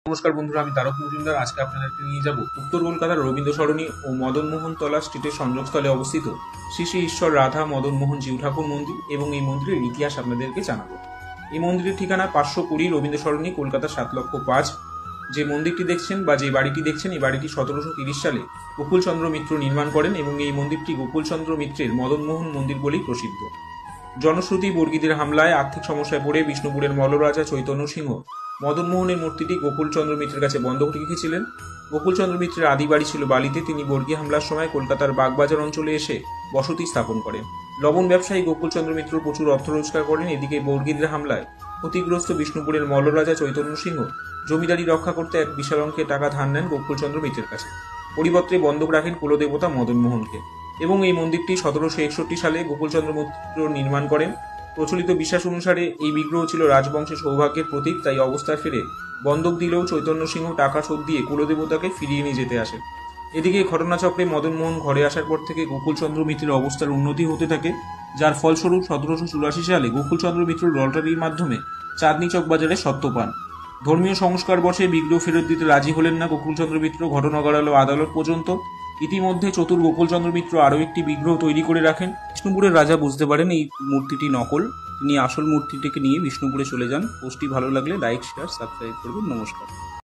নমস্কার বন্ধুরা, আমি তারক মজুমদার। আজকে আপনাদেরকে নিয়ে যাব উত্তর কলকাতার রবীন্দ্র সরণি ও মদনমোহন তলা স্ট্রিটের সংযোগস্থলে অবস্থিত শ্রী শ্রী ঈশ্বর রাধা মদনমোহন জিউ ঠাকুর মন্দির এবং এই মন্দিরের ইতিহাস আপনাদেরকে জানাবো। এই মন্দিরের ঠিকানা 520 রবীন্দ্র সরণি, কলকাতা 7,05,000। যে মন্দিরটি দেখছেন বা যে বাড়িটি দেখছেন, এই বাড়িটি 1730 সালে গোকুলচন্দ্র মিত্র নির্মাণ করেন এবং এই মন্দিরটি গোকুলচন্দ্র মিত্রের মদনমোহন মন্দির বলেই প্রসিদ্ধ। জনশ্রুতি, বর্গীদের হামলায় আর্থিক সমস্যায় পড়ে বিষ্ণুপুরের মল্লরাজা চৈতন্য সিংহ মদনমোহনের মূর্তিটি গোকুলচন্দ্র মিত্রের কাছে বন্ধক রেখেছিলেন। গোকুলচন্দ্র মিত্রের আদি বাড়ি ছিল বালিতে। তিনি বর্গী হামলার সময় কলকাতার বাগবাজার অঞ্চলে এসে বসতি স্থাপন করেন। লবণ ব্যবসায়ী গোকুলচন্দ্র মিত্র প্রচুর অর্থ রোজগার করেন। এদিকে বর্গীদের হামলায় ক্ষতিগ্রস্ত বিষ্ণুপুরের মল্লরাজা চৈতন্য সিংহ জমিদারি রক্ষা করতে এক বিশাল অঙ্কের টাকা ধার নেন গোকুলচন্দ্র মিত্রের কাছে। পরিবর্তে বন্ধক রাখেন কুলদেবতা মদনমোহনকে এবং এই মন্দিরটি 1761 সালে গোকুলচন্দ্র মিত্র নির্মাণ করেন। প্রচলিত বিশ্বাস অনুসারে এই বিগ্রহ ছিল রাজবংশের সৌভাগ্যের প্রতীক, তাই অবস্থায় ফিরে বন্ধক দিলেও চৈতন্য সিংহ টাকা শোধ দিয়ে কুলদেবতাকে ফিরিয়ে নিয়ে যেতে আসেন। এদিকে ঘটনাচক্রে মদনমোহন ঘরে আসার পর থেকে গোকুলচন্দ্র মিত্রের অবস্থার উন্নতি হতে থাকে, যার ফলস্বরূপ 1784 সালে গোকুলচন্দ্র মিত্র লটারির মাধ্যমে চাঁদনি চক বাজারে সত্ত্ব পান। ধর্মীয় সংস্কার বশে বিগ্রহ ফেরত দিতে রাজি হলেন না গোকুলচন্দ্র মিত্র। ঘটনা গড়ালো আদালত পর্যন্ত। ইতিমধ্যে চতুর গোকুলচন্দ্র মিত্র আরও একটি বিগ্রহ তৈরি করে রাখেন। বিষ্ণুপুরের রাজা বুঝতে পারেন এই মূর্তিটি নকল। তিনি আসল মূর্তিটিকে নিয়ে বিষ্ণুপুরে চলে যান। পোস্টটি ভালো লাগলে লাইক, শেয়ার, সাবস্ক্রাইব করবেন। নমস্কার।